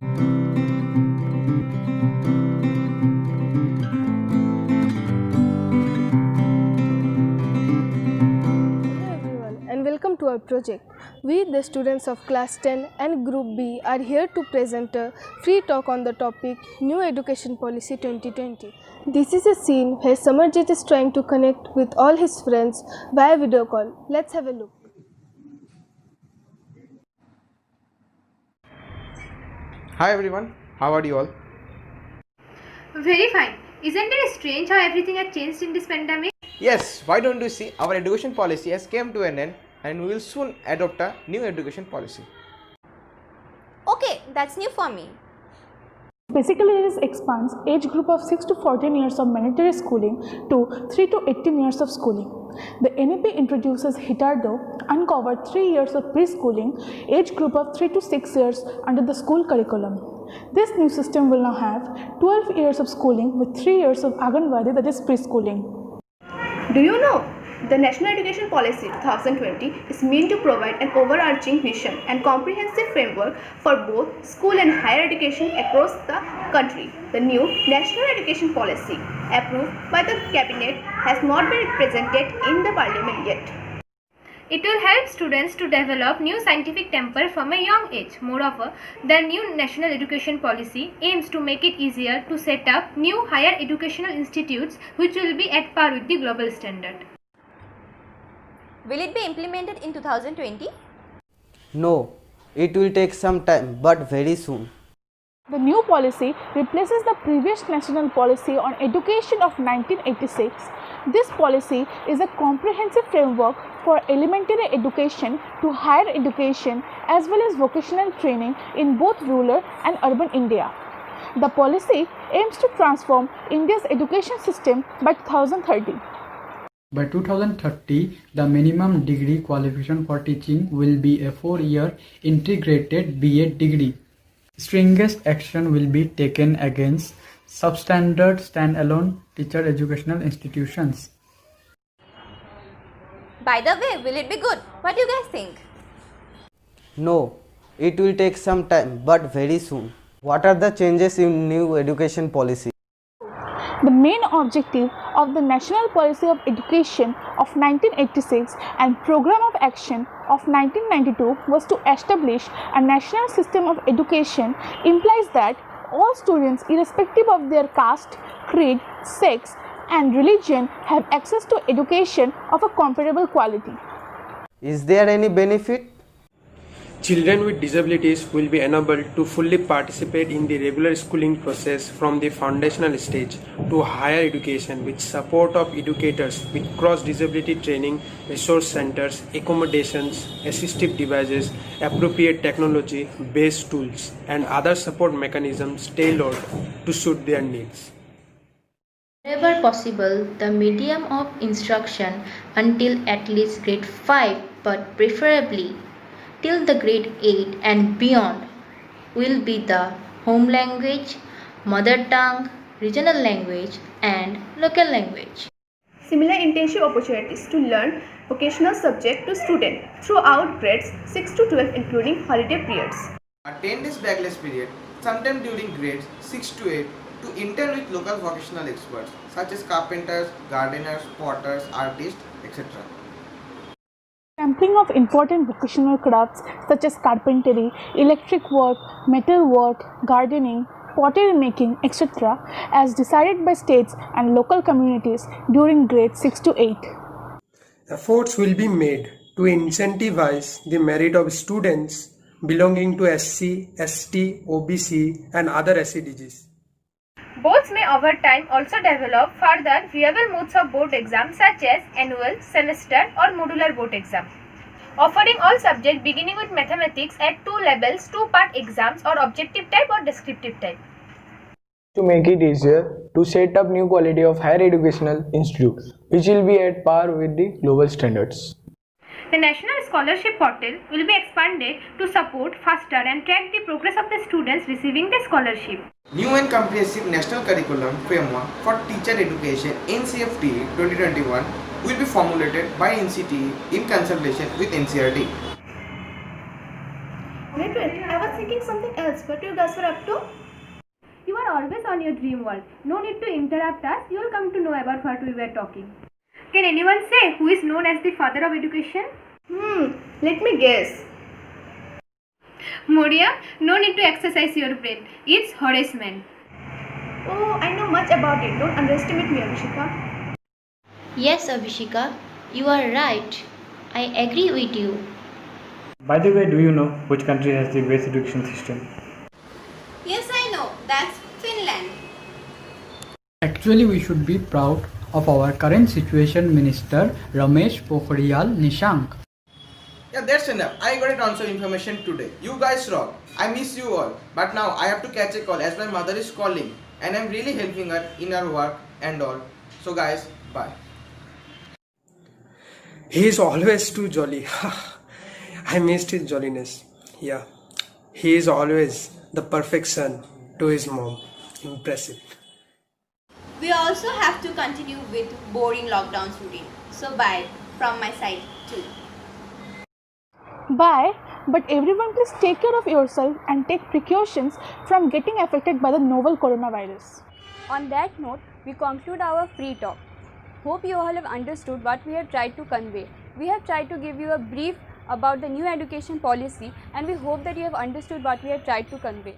Everyone and welcome to our project. We, the students of class 10 and group B, are here to present a free talk on the topic New Education Policy 2020. This is a scene where Samarjit is trying to connect with all his friends via video call. Let's have a look. Hi everyone, how are you all? Very fine. Isn't it strange how everything has changed in this pandemic? Yes, why don't you see our education policy has come to an end and we will soon adopt a new education policy. Okay, that's new for me. Basically, this expands age group of 6 to 14 years of mandatory schooling to 3 to 18 years of schooling. The NEP introduces HITARDO, uncovered 3 years of preschooling, age group of 3 to 6 years under the school curriculum. This new system will now have 12 years of schooling with 3 years of Anganwadi, that is preschooling. Do you know? The National Education Policy 2020 is meant to provide an overarching vision and comprehensive framework for both school and higher education across the country. The new National Education Policy, approved by the Cabinet, has not been presented in the Parliament yet. It will help students to develop new scientific temper from a young age. Moreover, the new National Education Policy aims to make it easier to set up new higher educational institutes which will be at par with the global standard. Will it be implemented in 2020? No, it will take some time, but very soon. The new policy replaces the previous national policy on education of 1986. This policy is a comprehensive framework for elementary education to higher education as well as vocational training in both rural and urban India. The policy aims to transform India's education system by 2030. By 2030, the minimum degree qualification for teaching will be a 4-year integrated BA degree. Stringent action will be taken against substandard standalone teacher educational institutions. By the way, will it be good? What do you guys think? No, it will take some time, but very soon. What are the changes in new education policy? The main objective of the National Policy of Education of 1986 and Program of Action of 1992 was to establish a national system of education implies that all students, irrespective of their caste, creed, sex, and religion, have access to education of a comparable quality. Is there any benefit? Children with disabilities will be enabled to fully participate in the regular schooling process from the foundational stage to higher education with support of educators with cross-disability training, resource centers, accommodations, assistive devices, appropriate technology-based tools, and other support mechanisms tailored to suit their needs. Wherever possible, the medium of instruction until at least grade 5, but preferably till the grade 8 and beyond, will be the home language, mother tongue, regional language, and local language. Similar internship opportunities to learn vocational subject to students throughout grades 6 to 12 including holiday periods. A 10 days backless period, sometime during grades 6 to 8, to intern with local vocational experts such as carpenters, gardeners, potters, artists, etc. Sampling of important vocational crafts such as carpentry, electric work, metal work, gardening, pottery making, etc. as decided by states and local communities during grades 6 to 8. Efforts will be made to incentivize the merit of students belonging to SC, ST, OBC, and other SCDGs. Boards may over time also develop further viable modes of board exams such as annual, semester or modular board exam, offering all subjects beginning with mathematics at 2 levels, 2-part exams or objective type or descriptive type. To make it easier to set up new quality of higher educational institutes which will be at par with the global standards. The National Scholarship Portal will be expanded to support faster and track the progress of the students receiving the scholarship. New and comprehensive national curriculum framework for teacher education NCFT 2021 will be formulated by NCTE in consultation with NCERT. Wait, I was thinking something else. What you guys were up to? You are always on your dream world. No need to interrupt us. You will come to know about what we were talking. Can anyone say who is known as the father of education? Let me guess. Moria, no need to exercise your brain. It's Horace Mann. Oh, I know much about it. Don't underestimate me, Abhishika. Yes, Abhishika, you are right. I agree with you. By the way, do you know which country has the best education system? Yes, I know. That's Finland. Actually, we should be proud of our current situation minister Ramesh Pokhriyal Nishank. Yeah, that's enough. I got a tons of information today. You guys rock. I miss you all. But now I have to catch a call as my mother is calling and I'm really helping her in her work and all. So guys, bye. He is always too jolly. I missed his jolliness. Yeah, he is always the perfect son to his mom. Impressive. We also have to continue with boring lockdown routine. So bye from my side too. Bye, but everyone please take care of yourself and take precautions from getting affected by the novel coronavirus. On that note, we conclude our free talk. Hope you all have understood what we have tried to convey. We have tried to give you a brief about the new education policy and we hope that you have understood what we have tried to convey.